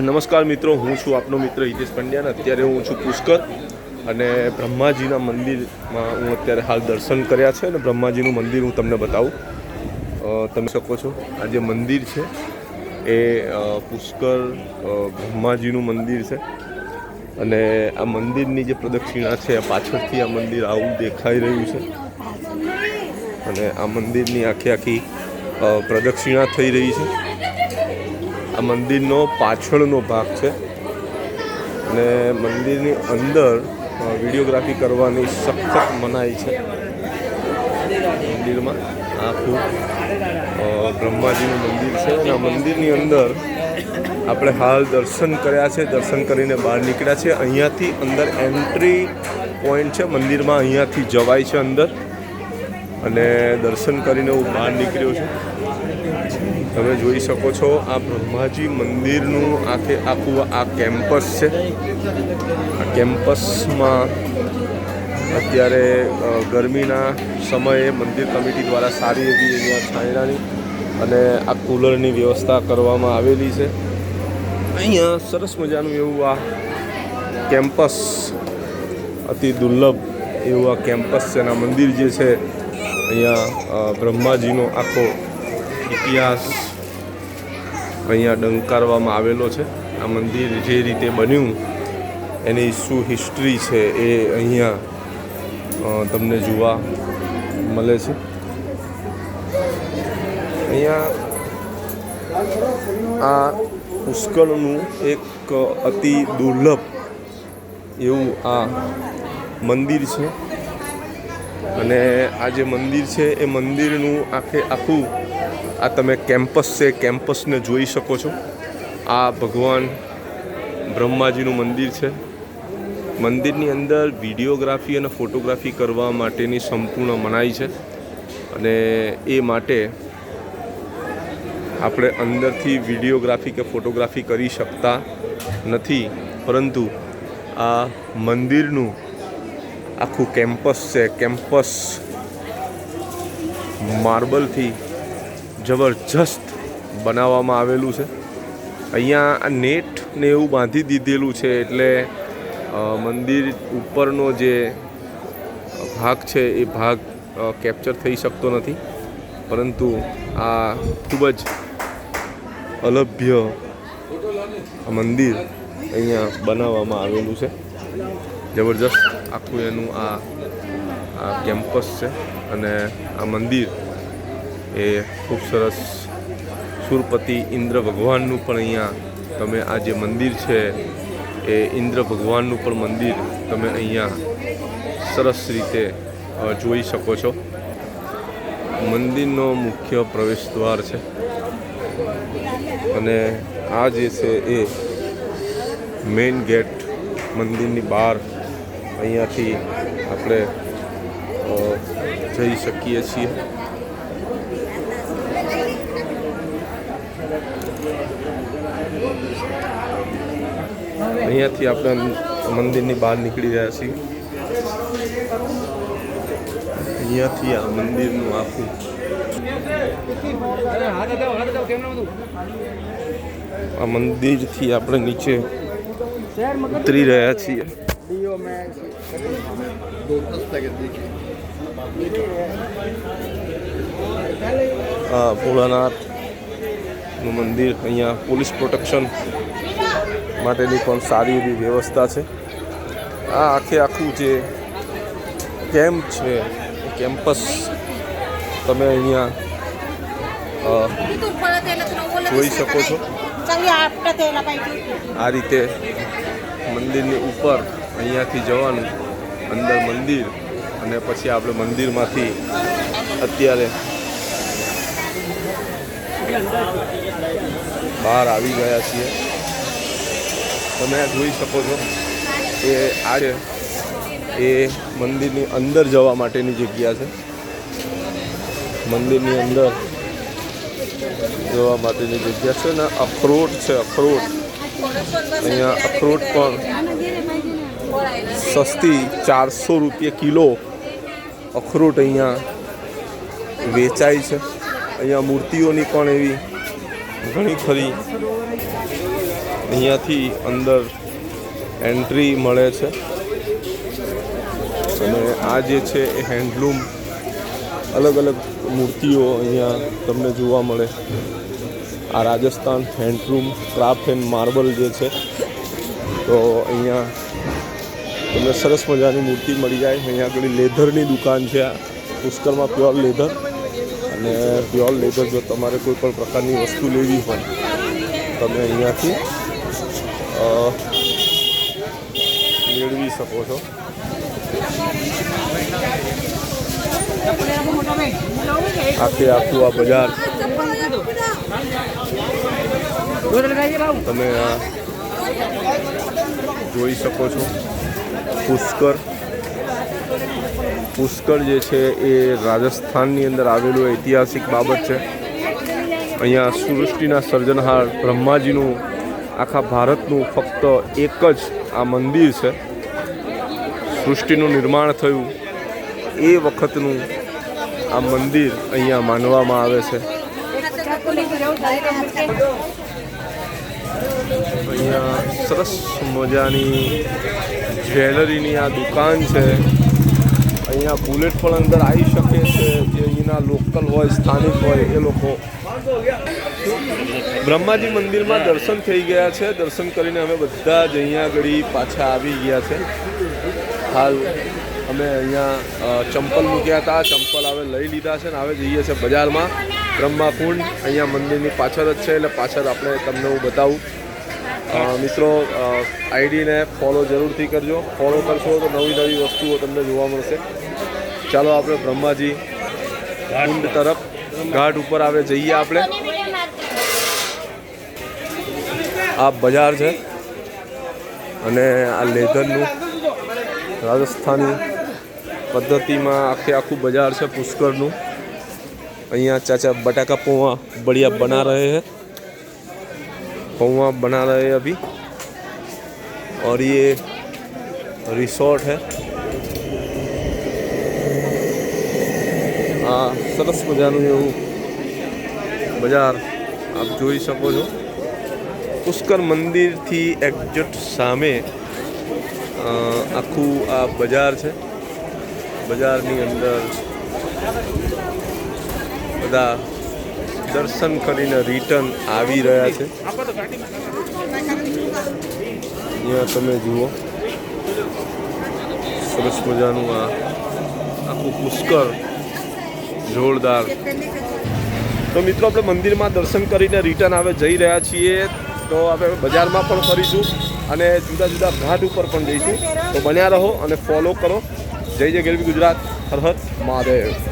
નમસ્કાર મિત્રો, હું છું આપનો મિત્ર હિતેશ પંડ્યા. અત્યારે હું છું પુષ્કર અને બ્રહ્માજીના મંદિરમાં હું અત્યારે હાલ દર્શન કર્યા છે અને બ્રહ્માજીનું મંદિર હું તમને બતાવું. તમે શકો છો આ જે મંદિર છે એ પુષ્કર બ્રહ્માજીનું મંદિર છે અને આ મંદિરની જે પ્રદક્ષિણા છે પાછળથી આ મંદિર આવું દેખાઈ રહ્યું છે અને આ મંદિરની આખી પ્રદક્ષિણા થઈ રહી છે. આ મંદિરનો પાછળનો ભાગ છે અને મંદિરની અંદર વિડીયોગ્રાફી કરવાની સખત મનાઈ છે. મંદિરમાં આખું બ્રહ્માજીનું મંદિર છે અને આ મંદિરની અંદર આપણે હાલ દર્શન કર્યા છે. દર્શન કરીને બહાર નીકળ્યા છે. અહીંયાથી અંદર એન્ટ્રી પોઈન્ટ છે મંદિરમાં, અહીંયાથી જવાય છે અંદર અને દર્શન કરીને હું બહાર નીકળ્યો છું. તમે જોઈ શકો છો આ બ્રહ્માજી મંદિરનું આખું આ કેમ્પસ છે. આ કેમ્પસમાં અત્યારે ગરમીના સમયે મંદિર કમિટી દ્વારા સારી એવી અહીંયા છાંયડાની અને આ કુલરની વ્યવસ્થા કરવામાં આવેલી છે. અહીંયા સરસ મજાનું એવું આ કેમ્પસ, અતિ દુર્લભ એવું આ કેમ્પસ છે અને આ મંદિર જે છે અહીંયા બ્રહ્માજીનો આખો ઇતિહાસ અહીંયા ડંકારવામાં આવેલો છે. આ મંદિર જે રીતે બન્યું એની શું હિસ્ટ્રી છે એ અહીંયા તમને જોવા મળે છે. અહીંયા આ પુષ્કરનું એક અતિ દુર્લભ એવું આ મંદિર છે અને આ જે મંદિર છે એ મંદિરનું આખું આ તમે કેમ્પસ છે, કેમ્પસને જોઈ શકો છો. આ ભગવાન બ્રહ્માજીનું મંદિર છે. મંદિરની અંદર વિડીયોગ્રાફી અને ફોટોગ્રાફી કરવા માટેની સંપૂર્ણ મનાઈ છે અને એ માટે આપણે અંદરથી વિડીયોગ્રાફી કે ફોટોગ્રાફી કરી શકતા નથી, પરંતુ આ મંદિરનું આખું કેમ્પસ છે. કેમ્પસ માર્બલથી જબરજસ્ત બનાવવામાં આવેલું છે. અહીંયા આ નેટ ને એવું બાંધી દીધેલું છે એટલે મંદિર ઉપરનો જે ભાગ છે એ ભાગ કેપ્ચર થઈ શકતો નથી, પરંતુ આ ખૂબ જ અલભ્ય મંદિર અહીંયા બનાવવામાં આવેલું છે. જબરજસ્ત આખું એનું આ કેમ્પસ છે અને આ મંદિર એ ખૂબ સરસ. સુરપતિ ઇન્દ્ર ભગવાનનું પણ અહીંયા તમે આ જે મંદિર છે એ ઇન્દ્ર ભગવાનનું પણ મંદિર તમે અહીંયા સરસ રીતે જોઈ શકો છો. મંદિરનો મુખ્ય પ્રવેશ દ્વાર છે અને આ જે છે એ મેઇન ગેટ મંદિરની બહાર અહીંયાથી આપણે જઈ શકીએ છીએ. અહીંયાથી આપણે મંદિરની બહાર નીકળી રહ્યા છીએ. અહીંયાથી આ મંદિરનું આખું આ મંદિરથી આપણે નીચે ઉતરી રહ્યા છીએ. ભોળાનાથનું મંદિર, અહીંયા પોલીસ પ્રોટેક્શન માટેની પણ સારી એવી વ્યવસ્થા છે. આ આખું જે કેમ્પ છે એ કેમ્પસ તમે અહીંયા જોઈ શકો છો. આ રીતે મંદિરની ઉપર અહીંયાથી જવાનું અંદર મંદિર અને પછી આપણે મંદિરમાંથી અત્યારે બહાર આવી ગયા છીએ. તમે આ જોઈ શકો છો કે આ એ મંદિરની અંદર જવા માટેની જગ્યા છે. મંદિરની અંદર જવા માટેની જગ્યા છે ને અખરોટ છે. અખરોટ અહીંયા અખરોટ પણ સસ્તી 400 રૂપિયા કિલો અખરોટ અહીંયા વેચાય છે. અહીંયા મૂર્તિઓની પણ એવી ઘણી ખરી અહીંયાથી અંદર એન્ટ્રી મળે છે અને આ જે છે એ હેન્ડલૂમ અલગ અલગ મૂર્તિઓ અહીંયા તમને જોવા મળે. આ Rajasthan handloom craft and marble જે છે, તો અહીંયા તમને સરસ મજાની મૂર્તિ મળી જાય. અહીંયા આગળ લેધરની દુકાન છે. આ પુષ્કરમાં પ્યોર લેધર, અને પ્યોર લેધર જો તમારે કોઈ પણ પ્રકારની વસ્તુ લેવી હોય તમે અહીંયાથી મેળવી શકો છો. આખે આખું આ બજાર તમે જોઈ શકો છો. પુષ્કર જે છે એ રાજસ્થાનની અંદર આવેલું ઐતિહાસિક બાબત છે. અહીંયા સૃષ્ટિના સર્જનહાર બ્રહ્માજીનું આખા ભારતનું ફક્ત એક જ આ મંદિર છે. સૃષ્ટિનું નિર્માણ થયું એ વખતનું આ મંદિર અહીંયા માનવામાં આવે છે. અહીંયા સરસ મજાની જ્વેલરીની આ દુકાન છે. અહીંયા બુલેટ પણ અંદર આવી શકે છે. જે અહીંના લોકલ હોય, સ્થાનિક હોય એ લોકો. બ્રહ્માજી મંદિરમાં દર્શન થઈ ગયા છે. દર્શન કરીને અમે બધા જ અહીંયા આગળ પાછા આવી ગયા છે. હાલ અમે અહીંયા ચંપલ મૂક્યા હતા, ચંપલ હવે લઈ લીધા છે ને હવે જઈએ છીએ બજારમાં. બ્રહ્માકુંડ અહીંયા મંદિરની પાછળ જ છે, એટલે પાછળ આપણે તમને હું બતાવું. મિત્રો, આઈડીને ફોલો જરૂરથી કરજો. ફોલો કરશો તો નવી નવી વસ્તુઓ તમને જોવા મળશે. ચાલો આપણે બ્રહ્માજી કુંડ તરફ ઘાટ ઉપર આવે જઈએ. આપણે આ બજાર છે અને આ લેધરનું રાજસ્થાની પદ્ધતિમાં આખું બજાર છે પુષ્કરનું. અહીંયા चाचा बटाका पौवा बढ़िया बना रहे हैं. पौवा बना रहे हैं अभी. और ये रिसोर्ट है. हाँ, सरस मजाનું એવું બજાર આપ જોઈ શકો છો. પુષ્કર મંદિરથી એક્ઝેક્ટ સામે આખું આ બજાર છે. બજારની અંદર બધા દર્શન કરીને રિટર્ન આવી રહ્યા છે. અહીંયા તમે જુઓ સરસ મજાનું આ આખું પુષ્કર જોરદાર. તો મિત્રો, આપણે મંદિરમાં દર્શન કરીને રિટર્ન આવે જઈ રહ્યા છીએ. તો આપણે બજારમાં પણ ફરીશું અને જુદા જુદા ઘાટ ઉપર પણ જઈશું. તો બન્યા રહો અને ફોલો કરો. જય જય ગરવી ગુજરાત. હર હર મહાદેવ.